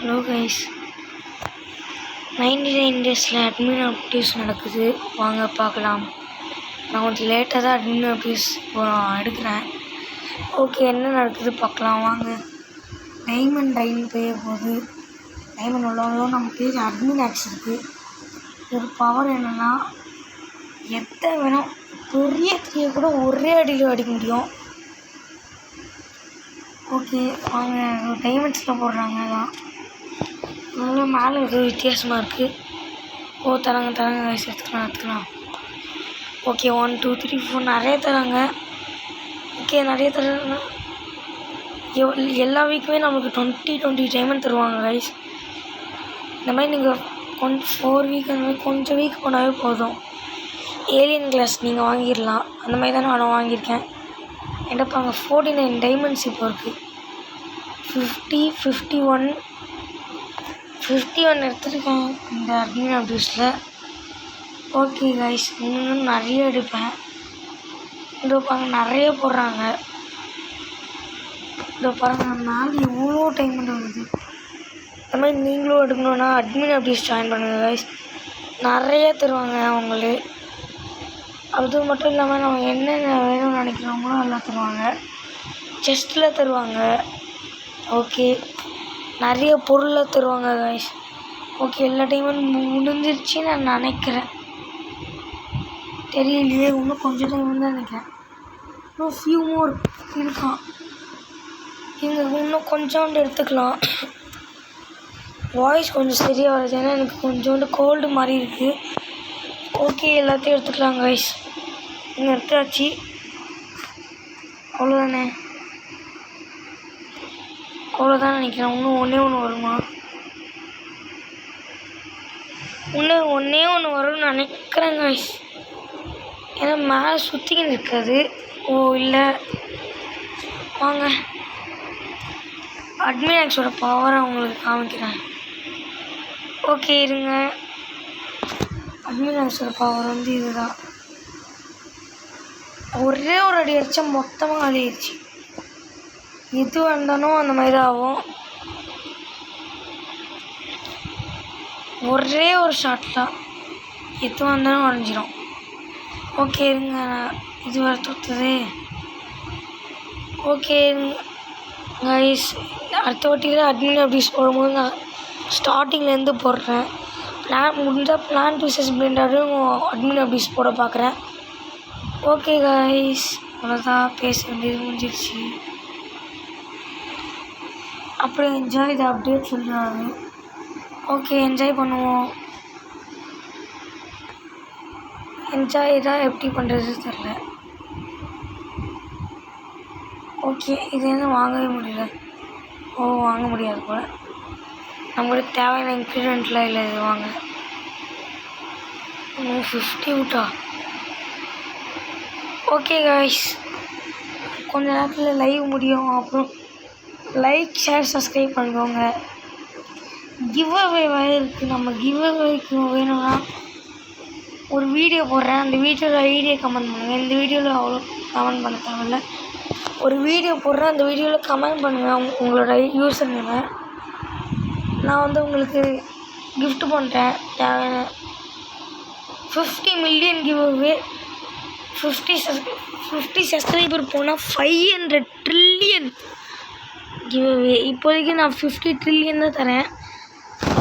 Hello guys, 99 டேஸில் admin updates நடக்குது, வாங்க பார்க்கலாம். நான் கொஞ்சம் லேட்டாக தான் அட்மின் அப்டேட்ஸ் எடுக்கிறேன். ஓகே, என்ன நடக்குது பார்க்கலாம் வாங்க. டைமண்ட் ட்ரைன் போய போகுது. டைமண்ட் உள்ளவோ நம்ம பேஜ் அட்மின் ஆக்ஸ் இருக்குது. ஒரு பவர் என்னென்னா எத்தனை வேணும் பெரிய தீயை கூட ஒரே அடியில் அடிக்க முடியும். ஓகே வாங்க, டைமண்ட்ஸில் போடுறாங்க தான் மேலே ஏதோ வித்தியாசமாக இருக்குது. தராங்க கைஸ், எடுத்துக்கலாம். ஓகே 1 2 3 4 நிறைய தராங்க. ஓகே நிறைய தராங்க. எல்லா வீக்குமே நம்மளுக்கு 20 டைமண்ட் தருவாங்க கைஸ். இந்த மாதிரி நீங்கள் கொஞ்சம் 4 வீக் அந்த மாதிரி கொஞ்சம் வீக் போனாவே போதும், ஏலியன் கிளாஸ் நீங்கள் வாங்கிடலாம். அந்த மாதிரி தான் நான் வாங்கியிருக்கேன். எடுப்பாங்க 49 டைமண்ட்ஸ் இப்போ இருக்குது. 50 51 எடுத்துருக்கேன் இந்த அட்மின் அப்டேட்ஸில். ஓகே கைஸ், இன்னும் நிறைய எடுப்பேன். இதோ பாருங்க நிறைய போடுறாங்க. இதோ பாருங்க நாள் எவ்வளோ டைமண்ட் வருது. இந்த மாதிரி நீங்களும் எடுக்கணுன்னா அட்மின் அப்டேட்ஸ் ஜாயின் பண்ணுங்கள் கைஸ். நிறைய தருவாங்க அவங்களே. அது மட்டும் இல்லாமல் நம்ம என்னென்ன வேணும்னு நினைக்கிறவங்களோ எல்லாம் தருவாங்க. செஸ்ட்டில் தருவாங்க. ஓகே நிறைய பொருளை தருவாங்க கைஸ். ஓகே எல்லா டைமும் முடிஞ்சிருச்சு நான் நினைக்கிறேன். தெரியலையே, இன்னும் கொஞ்சம் டைம் தான் நினைக்கிறேன். இன்னும் ஃபியூ மோர் இருக்கான். இங்கே இன்னும் கொஞ்சோண்டு எடுத்துக்கலாம். வாய்ஸ் கொஞ்சம் சரியாக வருது, ஏன்னா எனக்கு கொஞ்சோண்டு கோல்டு மாதிரி இருக்குது. ஓகே எல்லாத்தையும் எடுத்துக்கலாம் கைஸ். இங்கே எடுத்தாச்சு, அவ்வளோதானே, அவ்வளோதான் நினைக்கிறேன். இன்னும் ஒன்று வருமா? இன்னும் ஒன்று வரும்னு நினைக்கிறேன் கைஸ். ஏன்னா மேலே சுற்றிக்கின்னு இருக்காது. இல்லை வாங்க, அட்மின் ஆக்ஸோட பவரை உங்களுக்கு காமிக்கிறேன். ஓகே இருங்க, அட்மின் ஆக்ஸோட பவர் வந்து இதுதான். ஒரே ஒரு அடி அடித்தா மொத்தமாக அழியிடுச்சு. எது வந்தாலும் அந்த மாதிரி தான் ஆகும். ஒரே ஒரு ஷாட்டில் எது வந்தாலும் உடஞ்சிடும். ஓகே இருங்க, இது வர தொத்துது. ஓகே கைஸ், அடுத்த வாட்டியில் அட்மின் அப்டேட்ஸ் போடும்போது நான் ஸ்டார்டிங்லேருந்து போடுறேன். முடிஞ்சால் பிளான்ட் விசஸ் பிளெண்டரும் அட்மின் அப்டேட்ஸ் போட பார்க்குறேன். ஓகே கைஸ், அவ்வளோதான், பேச வேண்டியது முடிஞ்சிடுச்சு. அப்புறம் என்ஜாய் த அப்டேட் சொல்கிறாரு. ஓகே என்ஜாய் பண்ணுவோம். என்ஜாய் தான் எப்படி பண்ணுறது தெரில. ஓகே இது என்ன வாங்கவே முடியல. வாங்க முடியாது போல். நம்மளுக்கு தேவையான இன்க்ரீடியன்ட்லாம் இல்லை. இது வாங்க 50 விட்டா. ஓகே காய்ஸ், கொஞ்ச நேரத்தில் லைவ் முடியும். அப்புறம் லைக் ஷேர் சப்ஸ்கிரைப் பண்ணிக்கோங்க. கிவ் அவே வேறு இருக்குது. நம்ம கிவ் அவேக்கு வேணும்னா ஒரு வீடியோ போடுறேன், அந்த வீடியோவில் ஐடியா கமெண்ட் பண்ணுங்கள். இந்த வீடியோவில் அவ்வளோ கமெண்ட் பண்ண தேவையில்ல. ஒரு வீடியோ போடுறேன், அந்த வீடியோவில் கமெண்ட் பண்ணுங்கள் உங்களோட யூசர் நேமை. நான் வந்து உங்களுக்கு கிஃப்ட் பண்ணுறேன். தேவையான 50 மில்லியன் கிவ் அவே. 50 சப்ஸ்கிரைபர் போனால் 500 ட்ரில்லியன் கிவ் அவே. இப்போதைக்கு நான் 50 ட்ரில்லியன் தான் தரேன்.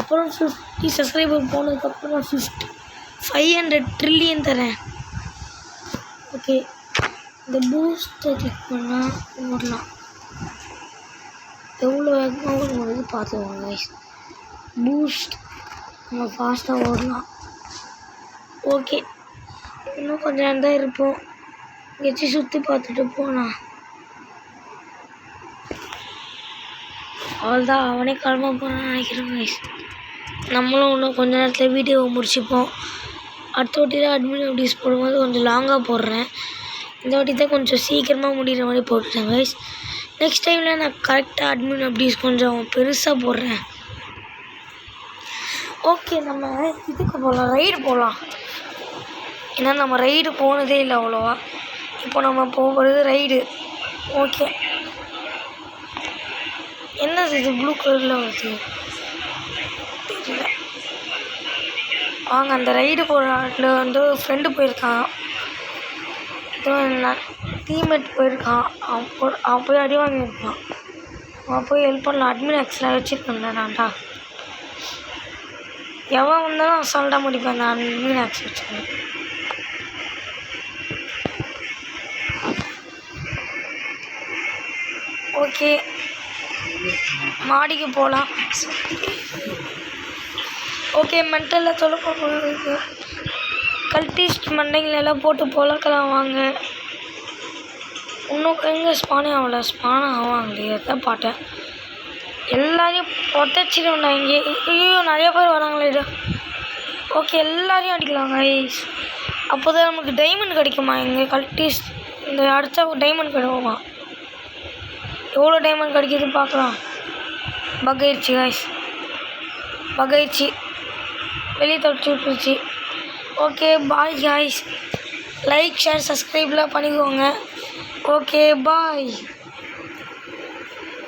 அப்புறம் 50 சப்ஸ்கிரைபர் போனதுக்கப்புறம் 500 ட்ரில்லியன் தரேன். ஓகே, இந்த பூஸ்ட்டை கிளிக் பண்ணால் ஓடலாம். எவ்வளோ வேகமாக ஓடும்போது பார்த்துக்கோங்க கைஸ். பூஸ்ட் நம்ம ஃபாஸ்ட்டாக ஓடலாம். ஓகே இன்னும் கொஞ்சம் நேரம் தான் இருப்போம். எங்கேயாச்சும் சுற்றி பார்த்துட்டு போகலாம். அவ்வளோதான், அவனே கிளம்ப போகிறான்னு நினைக்கிறேன் கைஸ். நம்மளும் இன்னும் கொஞ்ச நேரத்தில் வீடியோவை முடிச்சுப்போம். அடுத்த வாட்டி தான் அட்மின் அப்டேட்ஸ் போடும்போது கொஞ்சம் லாங்காக போடுறேன். இந்த வாட்டி தான் கொஞ்சம் சீக்கிரமாக முடிகிற மாதிரி போட்டுட்டேன் கைஸ். நெக்ஸ்ட் டைமில் நான் கரெக்டாக அட்மின் அப்டேட்ஸ் கொஞ்சம் பெருசாக போடுறேன். ஓகே நம்ம இதுக்கு போகலாம், ரைடு போகலாம். ஏன்னா நம்ம ரைடு போனதே இல்லை அவ்வளோவா. இப்போ நம்ம போகிறது ரைடு. ஓகே என்னது இது ப்ளூ கலரில் வருது? வாங்க அந்த ரைடு போகிற இடத்துல வந்து ஃப்ரெண்டு போயிருக்கான், டீம்மேட் போயிருக்கான். அவன் போய் அடி வாங்கியிருக்கான். அவன் போய் ஹெல்ப் பண்ணலாம். அட்மின் ஆக்ஸில் வச்சுருக்கேன் நான்டா. எவன் வந்தாலும் அசால்ட்டாக முடிப்பேன் அந்த அட்மின் ஆக்ஸ் வச்சுருக்கேன். ஓகே மாடிக்கு போகலாம். ஓகே மென்டலில் தொலைப்போகுது. கல்டிஸ்ட் மண்டைங்களெல்லாம் போட்டு பொழக்கலாம் வாங்க. இன்னும் எங்கே ஸ்பானே ஆகலை. ஸ்பான் ஆவாங்களே தான் பார்த்தேன். எல்லாரையும் புதைச்சிடும்டா இங்கே. ஐயோ நிறைய பேர் வராங்களே. ஓகே எல்லாரையும் அடிக்கலாங்க. அப்போ தான் நமக்கு டைமண்ட் கிடைக்குமா? இங்கே கல்டிஸ்ட் இந்த அடித்தா டைமண்ட் கிடைக்குமா? எவ்வளோ டைமண்ட் கிடைக்கிது பார்க்கலாம். பக் ஆயிடுச்சு காய்ஸ், பக் ஆயிடுச்சு, வெளியே தொடச்சி விட்டுருச்சு. Okay bye guys, like share சப்ஸ்கிரைப்லாம் பண்ணிக்கோங்க. ஓகே பாய்.